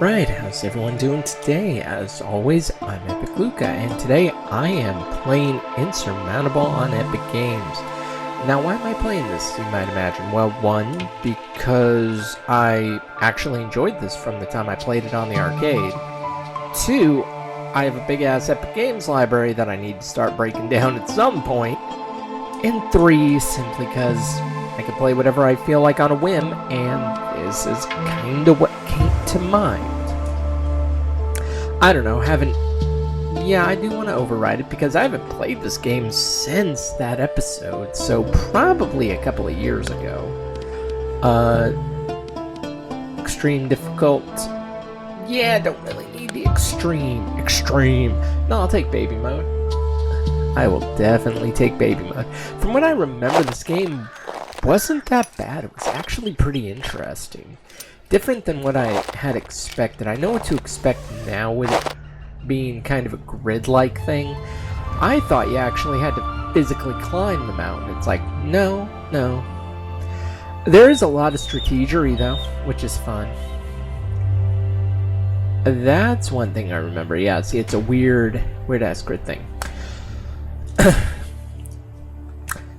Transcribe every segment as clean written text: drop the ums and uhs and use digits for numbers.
Right, how's everyone doing today? As always, I'm EpicLuca, and today I am playing Insurmountable on Epic Games. Now, why am I playing this, you might imagine? Well, one, because I actually enjoyed this from the time I played it on the arcade. Two, I have a big-ass Epic Games library that I need to start breaking down at some point. And three, simply because I can play whatever I feel like on a whim, and this is kind of what came to mind. I don't know, yeah, I do want to override it because I haven't played this game since that episode, so probably a couple of years ago. Extreme difficult. Yeah, don't really need the extreme. No, I'll take baby mode. I will definitely take baby mode. From what I remember, this game wasn't that bad. It was actually pretty interesting. Different than what I had expected. I know what to expect now with it being kind of a grid-like thing. I thought you actually had to physically climb the mountain. It's like, no. There is a lot of strategery, though, which is fun. That's one thing I remember. Yeah, see, it's a weird-ass grid thing.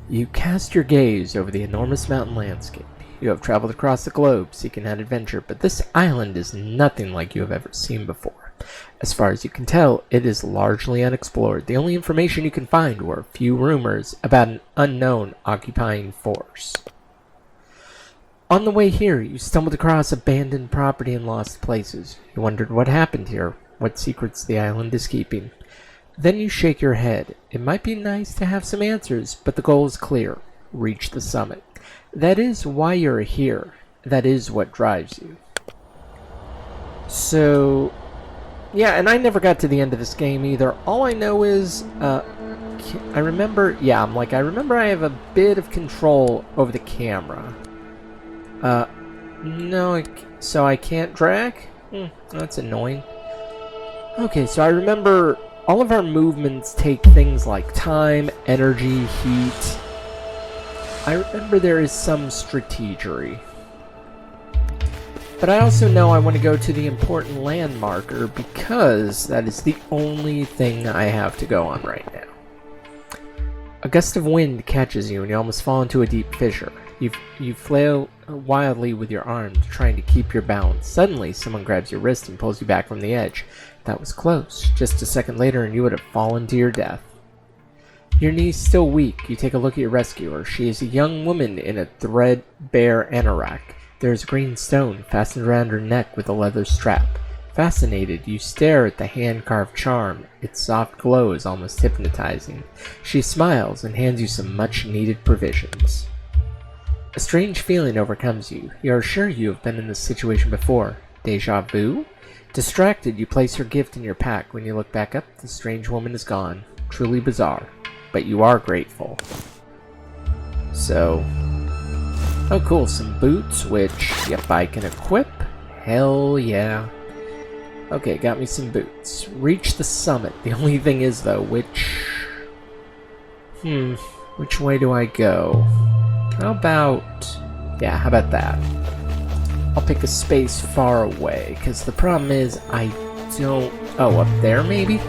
You cast your gaze over the enormous mountain landscape. You have traveled across the globe seeking out adventure, but this island is nothing like you have ever seen before. As far as you can tell, it is largely unexplored. The only information you can find were a few rumors about an unknown occupying force. On the way here, you stumbled across abandoned property and lost places. You wondered what happened here, what secrets the island is keeping. Then you shake your head. It might be nice to have some answers, but the goal is clear. Reach the summit. That is why you're here. That is what drives you. So, yeah, and I never got to the end of this game either. All I know is, I remember I have a bit of control over the camera. No, so I can't drag? That's annoying. Okay, so I remember all of our movements take things like time, energy, heat. I remember there is some strategery. But I also know I want to go to the important landmarker because that is the only thing I have to go on right now. A gust of wind catches you and you almost fall into a deep fissure. You flail wildly with your arms, trying to keep your balance. Suddenly, someone grabs your wrist and pulls you back from the edge. That was close. Just a second later and you would have fallen to your death. Your knees still weak, you take a look at your rescuer. She is a young woman in a threadbare anorak. There is a green stone fastened around her neck with a leather strap. Fascinated, you stare at the hand-carved charm. Its soft glow is almost hypnotizing. She smiles and hands you some much-needed provisions. A strange feeling overcomes you. You are sure you have been in this situation before. Deja vu? Distracted, you place her gift in your pack. When you look back up, the strange woman is gone. Truly bizarre. But you are grateful. So, oh cool, some boots, which, yep, I can equip. Hell yeah. Okay, got me some boots. Reach the summit. The only thing is, though, which way do I go? How about that? I'll pick a space far away, because the problem is I don't... Oh, up there, maybe?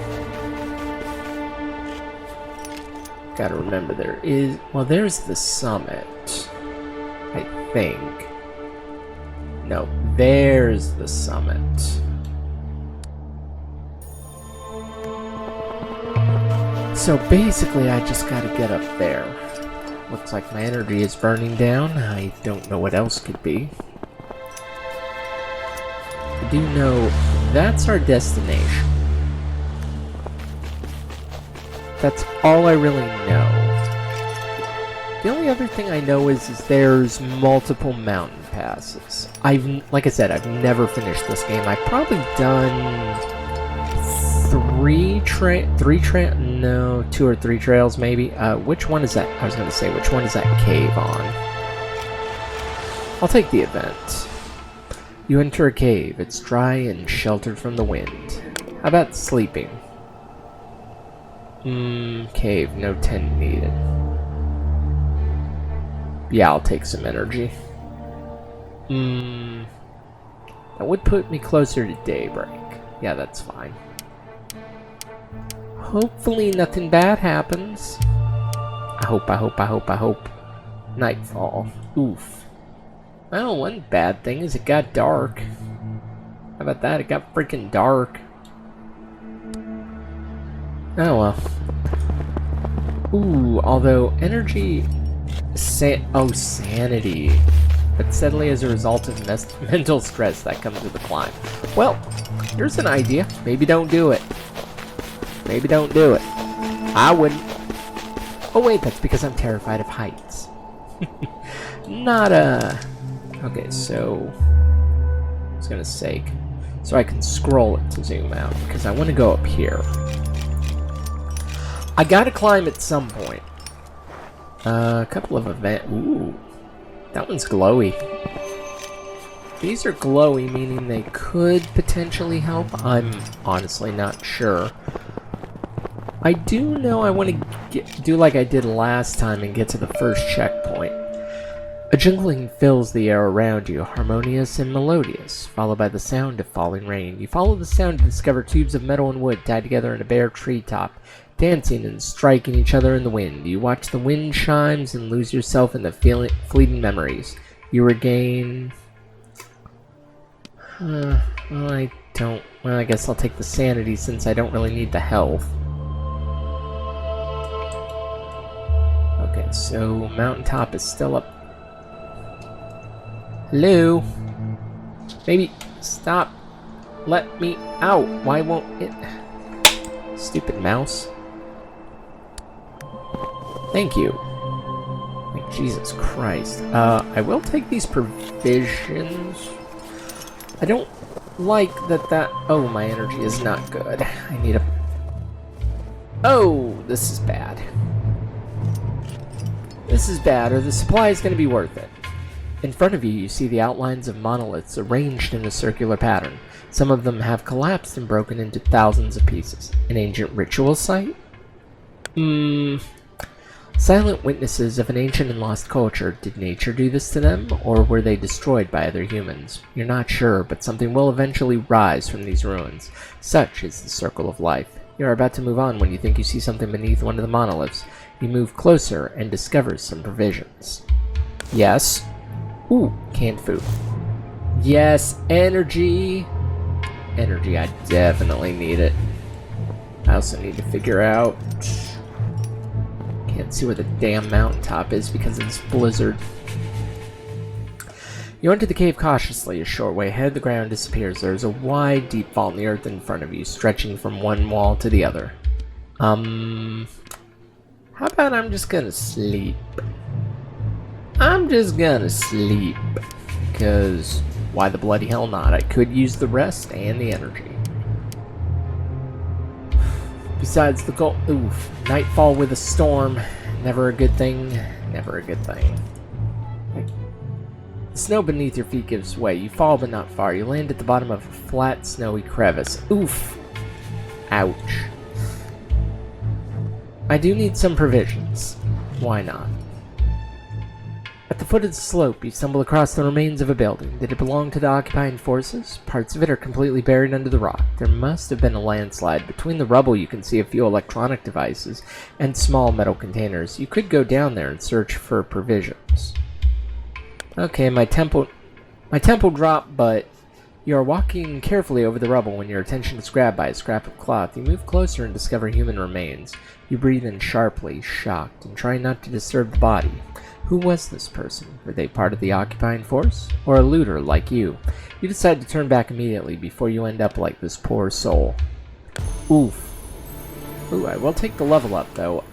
Gotta remember there's the summit. I think. No, there's the summit. So basically I just gotta get up there. Looks like my energy is burning down. I don't know what else could be. I do know that's our destination. That's all I really know. The only other thing I know is there's multiple mountain passes. Like I said, I've never finished this game. I've probably done 2 or 3 trails maybe. Which one is that? I was going to say, which one is that cave on? I'll take the event. You enter a cave. It's dry and sheltered from the wind. How about sleeping? Cave, no tent needed. Yeah, I'll take some energy. That would put me closer to daybreak. Yeah, that's fine. Hopefully nothing bad happens. I hope. Nightfall. Oof. Well, one bad thing is it got dark. How about that? It got freaking dark. Oh well. Ooh, although energy... sanity. But steadily as a result of mental stress that comes with the climb. Well, here's an idea. Maybe don't do it. Maybe don't do it. I wouldn't. Oh wait, that's because I'm terrified of heights. Not Okay, so... I was gonna say... So I can scroll it to zoom out, because I want to go up here. I gotta climb at some point. A couple of events... Ooh. That one's glowy. These are glowy, meaning they could potentially help. I'm honestly not sure. I do know I want to do like I did last time and get to the first checkpoint. A jingling fills the air around you, harmonious and melodious, followed by the sound of falling rain. You follow the sound to discover tubes of metal and wood tied together in a bare treetop, dancing and striking each other in the wind. You watch the wind chimes and lose yourself in the fleeting memories. You regain... well, I don't... Well, I guess I'll take the sanity since I don't really need the health. Okay, so mountaintop is still up. Hello? Maybe stop. Let me out. Why won't it... Stupid mouse. Thank you. Like, Jesus Christ. I will take these provisions. I don't like that... Oh, my energy is not good. I need a... Oh, this is bad. This is bad, or the supply is going to be worth it. In front of you, you see the outlines of monoliths arranged in a circular pattern. Some of them have collapsed and broken into thousands of pieces. An ancient ritual site? Silent witnesses of an ancient and lost culture. Did nature do this to them, or were they destroyed by other humans? You're not sure, but something will eventually rise from these ruins. Such is the circle of life. You are about to move on when you think you see something beneath one of the monoliths. You move closer and discover some provisions. Yes. Ooh, canned food. Yes, energy. Energy, I definitely need it. I also need to figure out... Can't see where the damn mountaintop is because of this blizzard. You enter the cave cautiously. A short way ahead, the ground disappears. There is a wide, deep vault in the earth in front of you, stretching from one wall to the other. How about I'm just gonna sleep? I'm just gonna sleep. Because why the bloody hell not? I could use the rest and the energy. Besides the goal... Oof. Nightfall with a storm. Never a good thing. Never a good thing. The snow beneath your feet gives way. You fall but not far. You land at the bottom of a flat, snowy crevice. Oof. Ouch. I do need some provisions. Why not? At the foot of the slope, you stumble across the remains of a building. Did it belong to the occupying forces? Parts of it are completely buried under the rock. There must have been a landslide. Between the rubble, you can see a few electronic devices and small metal containers. You could go down there and search for provisions. Okay, my tempo dropped, but you are walking carefully over the rubble when your attention is grabbed by a scrap of cloth. You move closer and discover human remains. You breathe in sharply, shocked, and try not to disturb the body. Who was this person? Were they part of the occupying force? Or a looter like you? You decide to turn back immediately before you end up like this poor soul. Oof. Ooh, I will take the level up, though.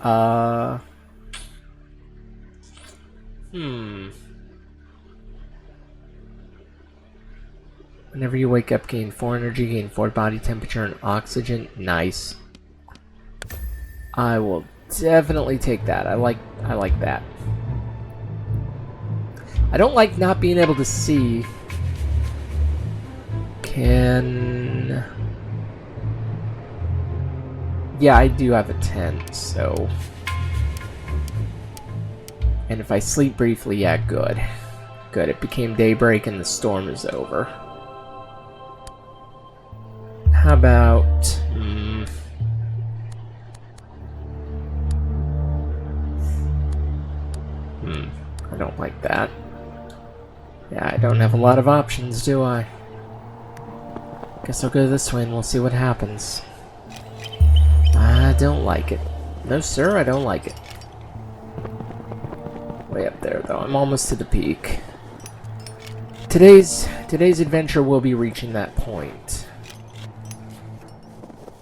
Whenever you wake up, gain 4 energy, gain 4 body temperature and oxygen. Nice. I will definitely take that. I like that. I don't like not being able to see. Yeah, I do have a tent, so... And if I sleep briefly, yeah, good. Good, it became daybreak and the storm is over. How about... I don't like that. Yeah, I don't have a lot of options, do I? Guess I'll go this way and we'll see what happens. I don't like it. No, sir, I don't like it. Way up there, though. I'm almost to the peak. Today's adventure will be reaching that point.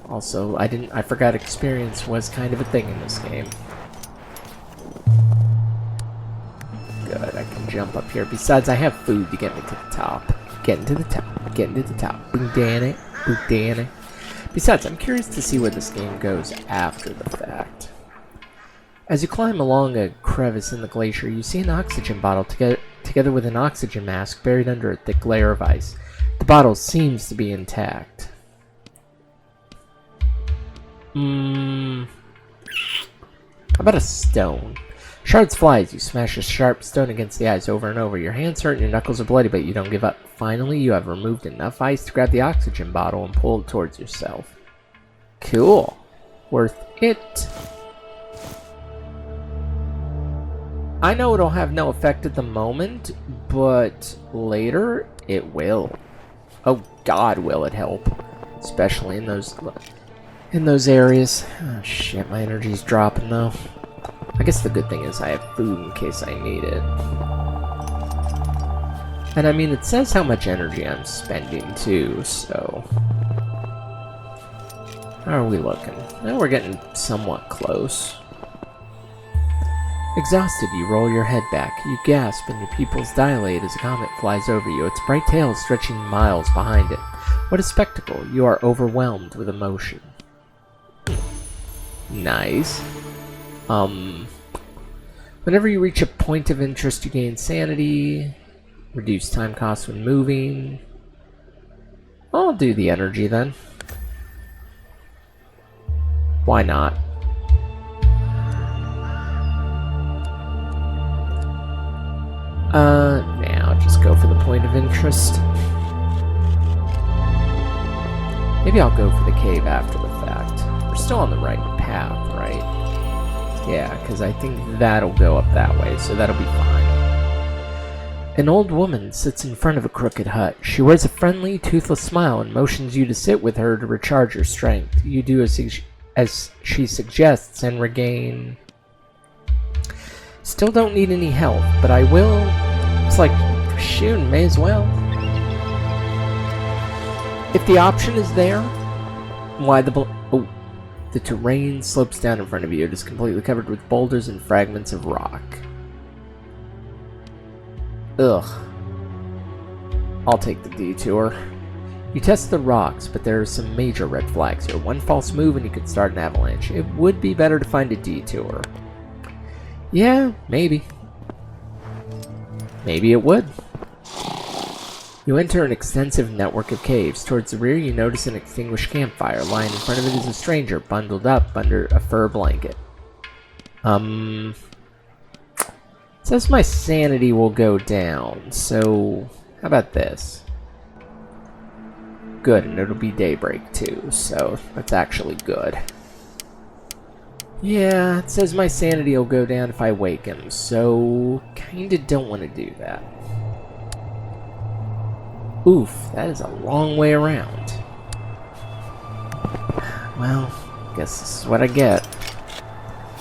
Also, I forgot experience was kind of a thing in this game. Good, I can jump up here. Besides, I have food to get me to the top. Getting to the top. Getting to the top. Boudin it. Besides, I'm curious to see where this game goes after the fact. As you climb along a crevice in the glacier, you see an oxygen bottle together with an oxygen mask buried under a thick layer of ice. The bottle seems to be intact. How about a stone? Shards fly as you smash a sharp stone against the ice over and over. Your hands hurt and your knuckles are bloody, but you don't give up. Finally, you have removed enough ice to grab the oxygen bottle and pull it towards yourself. Cool. Worth it. I know it'll have no effect at the moment, but later it will. Oh God, will it help. Especially in those areas. Oh shit, my energy's dropping though. I guess the good thing is I have food in case I need it. And I mean, it says how much energy I'm spending too, so... How are we looking? Well, we're getting somewhat close. Exhausted, you roll your head back. You gasp and your pupils dilate as a comet flies over you, its bright tail stretching miles behind it. What a spectacle. You are overwhelmed with emotion. Nice. Whenever you reach a point of interest, you gain sanity, reduce time cost when moving. I'll do the energy then. Why not? Now just go for the point of interest. Maybe I'll go for the cave after the fact. We're still on the right path, right? Yeah, because I think that'll go up that way, so that'll be fine. An old woman sits in front of a crooked hut. She wears a friendly, toothless smile and motions you to sit with her to recharge your strength. You do as she suggests and regain... Still don't need any help, but I will... It's like, shoot, may as well. If the option is there, why the... Oh. The terrain slopes down in front of you. It is completely covered with boulders and fragments of rock. Ugh. I'll take the detour. You test the rocks, but there are some major red flags here. One false move and you could start an avalanche. It would be better to find a detour. Yeah, maybe. Maybe it would. You enter an extensive network of caves. Towards the rear, you notice an extinguished campfire. Lying in front of it is a stranger, bundled up under a fur blanket. It says my sanity will go down, so how about this? Good, and it'll be daybreak too, so that's actually good. Yeah, it says my sanity will go down if I wake him, so kinda don't want to do that. Oof, that is a long way around. Well, guess this is what I get.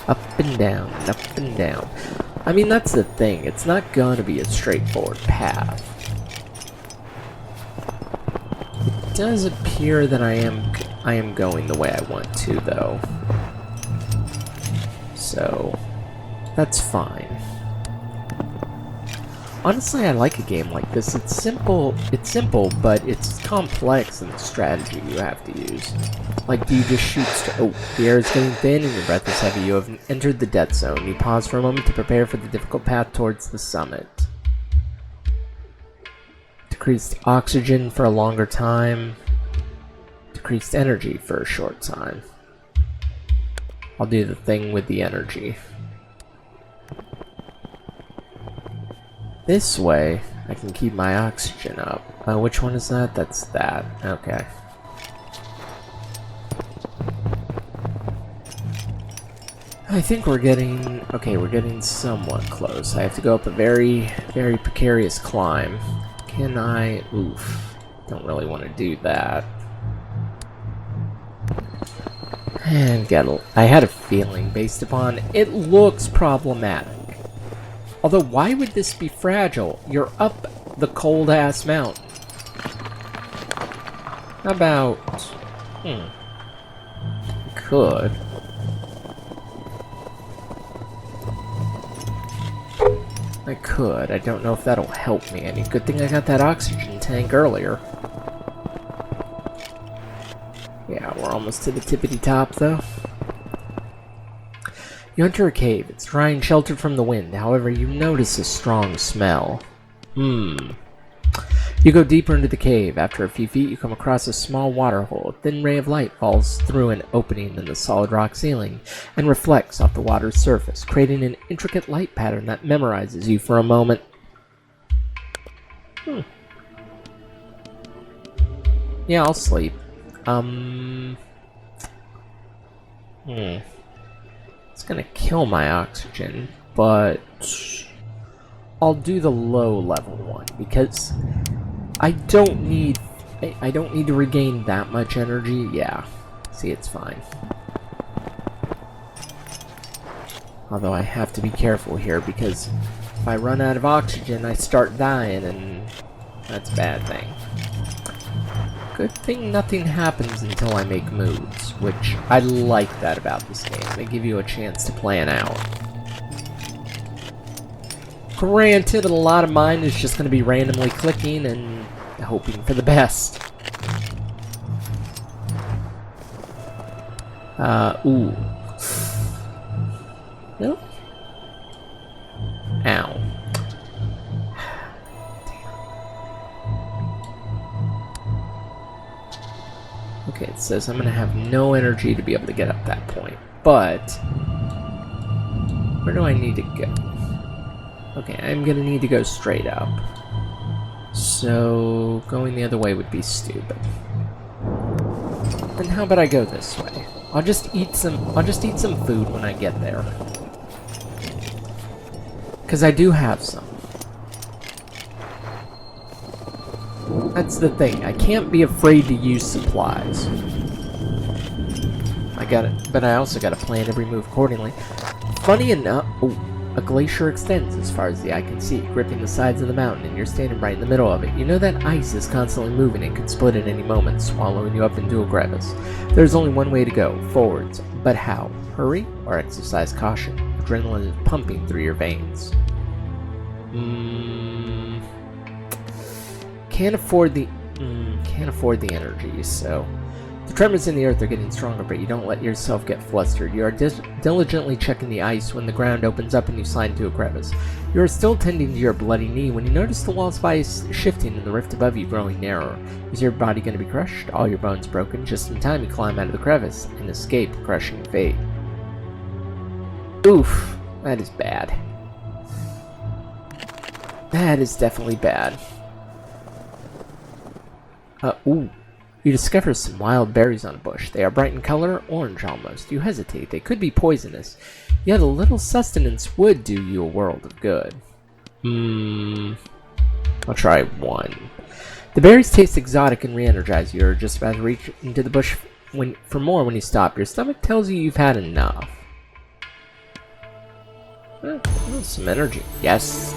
Up and down, and up and down. I mean, that's the thing. It's not gonna be a straightforward path. It does appear that I am going the way I want to, though. So, that's fine. Honestly, I like a game like this. It's simple, but it's complex in the strategy you have to use. Like, do you just shoot oh, the air is getting thin and your breath is heavy. You have entered the death zone. You pause for a moment to prepare for the difficult path towards the summit. Decreased oxygen for a longer time. Decreased energy for a short time. I'll do the thing with the energy. This way, I can keep my oxygen up. Which one is that? That's that. Okay. I think we're getting... okay, we're getting somewhat close. I have to go up a very, very precarious climb. Can I... oof. Don't really want to do that. And I had a feeling based upon... it looks problematic. Although, why would this be fragile? You're up the cold-ass mountain. How about... could... I could. I don't know if that'll help me any. Good thing I got that oxygen tank earlier. Yeah, we're almost to the tippity top, though. You enter a cave. It's dry and sheltered from the wind. However, you notice a strong smell. You go deeper into the cave. After a few feet, you come across a small water hole. A thin ray of light falls through an opening in the solid rock ceiling and reflects off the water's surface, creating an intricate light pattern that memorizes you for a moment. Yeah, I'll sleep. It's gonna kill my oxygen, but I'll do the low level one because I don't need to regain that much energy. Yeah. See, it's fine. Although I have to be careful here because if I run out of oxygen, I start dying, and that's a bad thing. Good thing nothing happens until I make moves, which I like that about this game. They give you a chance to plan out. Granted, a lot of mine is just going to be randomly clicking and hoping for the best. Ooh. No? Ow. Okay, it says I'm going to have no energy to be able to get up that point. But where do I need to go? Okay, I'm going to need to go straight up. So going the other way would be stupid. Then how about I go this way? I'll just eat some food when I get there. Cause I do have some. That's the thing. I can't be afraid to use supplies. I got it, but I also got to plan every move accordingly. Funny enough, a glacier extends as far as the eye can see, gripping the sides of the mountain, and you're standing right in the middle of it. You know that ice is constantly moving and could split at any moment, swallowing you up into a crevice. There's only one way to go, forwards. But how? Hurry or exercise caution? Adrenaline is pumping through your veins. Can't afford the energy, so... The tremors in the earth are getting stronger, but you don't let yourself get flustered. You are diligently checking the ice when the ground opens up and you slide into a crevice. You are still tending to your bloody knee when you notice the walls of ice shifting and the rift above you growing narrower. Is your body going to be crushed? All your bones broken? Just in time you climb out of the crevice and escape crushing fate. Oof, that is bad. That is definitely bad. Ooh. You discover some wild berries on a bush. They are bright in color, orange almost. You hesitate. They could be poisonous. Yet a little sustenance would do you a world of good. I'll try one. The berries taste exotic and re-energize you. You're just about to reach into the bush for more when you stop. Your stomach tells you you've had enough. Some energy. Yes.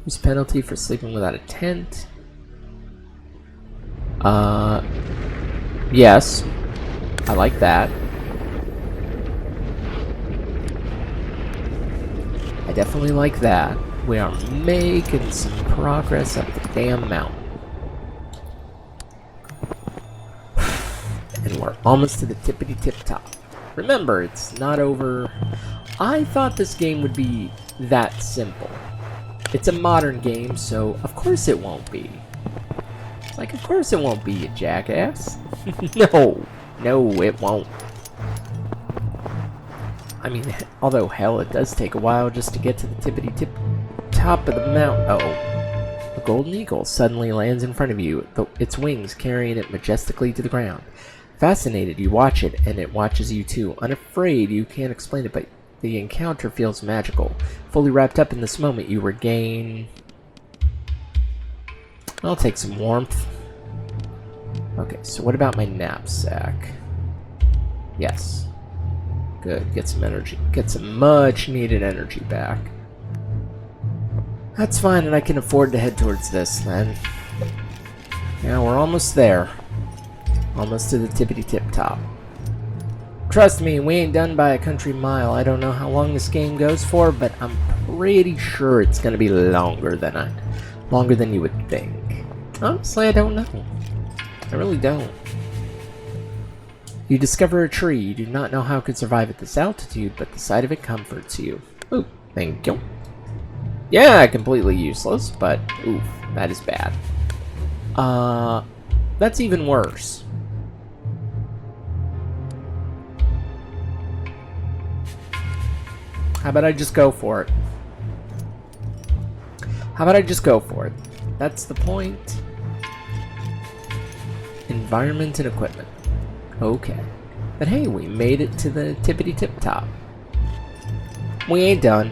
Use penalty for sleeping without a tent. Yes. I like that. I definitely like that. We are making some progress up the damn mountain. And we're almost to the tippity-tip top. Remember, it's not over. I thought this game would be that simple. It's a modern game, so of course it won't be. Like, of course it won't be, you jackass. No, it won't. I mean, although, hell, it does take a while just to get to the tippity-tip top of the mountain. Uh-oh. A golden eagle suddenly lands in front of you, its wings carrying it majestically to the ground. Fascinated, you watch it, and it watches you too. Unafraid, you can't explain it, but the encounter feels magical. Fully wrapped up in this moment, you regain... I'll take some warmth. Okay, so what about my knapsack? Yes. Good, get some energy. Get some much needed energy back. That's fine, and I can afford to head towards this then. Yeah, we're almost there. Almost to the tippity-tip top. Trust me, we ain't done by a country mile. I don't know how long this game goes for, but I'm pretty sure it's gonna be longer than you would think. Honestly, I don't know. I really don't. You discover a tree. You do not know how it could survive at this altitude, but the sight of it comforts you. Ooh, thank you. Yeah, completely useless, but oof, that is bad. That's even worse. How about I just go for it? How about I just go for it? That's the point. Environment and equipment. Okay. But hey, we made it to the tippity-tip top. We ain't done.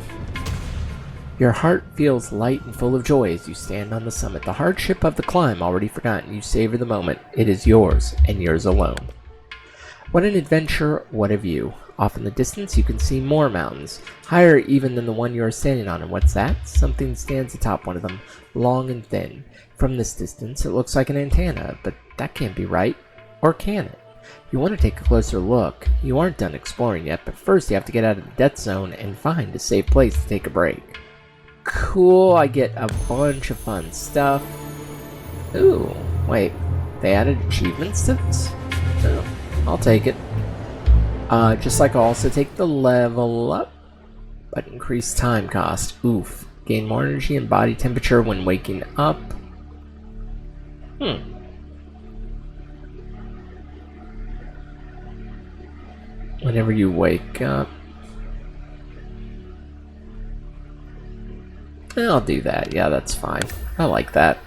Your heart feels light and full of joy as you stand on the summit. The hardship of the climb already forgotten, you savor the moment. It is yours, and yours alone. What an adventure, what a view. Off in the distance, you can see more mountains, higher even than the one you are standing on. And what's that? Something stands atop one of them, long and thin. From this distance, it looks like an antenna, but that can't be right. Or can it? You want to take a closer look. You aren't done exploring yet, but first you have to get out of the death zone and find a safe place to take a break. Cool, I get a bunch of fun stuff. Ooh, wait, they added achievements to this? No, I'll take it. Just like I'll also take the level up, but increased time cost. Oof, gain more energy and body temperature when waking up. Whenever you wake up. I'll do that. Yeah, that's fine. I like that.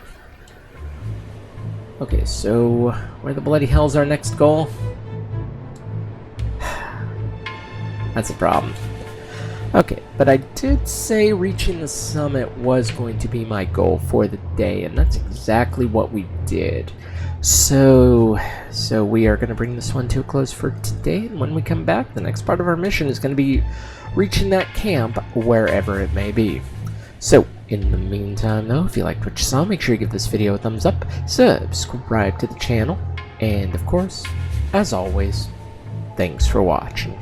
Okay, so where the bloody hell's our next goal? That's a problem. Okay, but I did say reaching the summit was going to be my goal for the day, and that's exactly what we did. So we are going to bring this one to a close for today, and when we come back, the next part of our mission is going to be reaching that camp, wherever it may be. So, in the meantime though, if you liked what you saw, make sure you give this video a thumbs up, subscribe to the channel, and of course, as always, thanks for watching.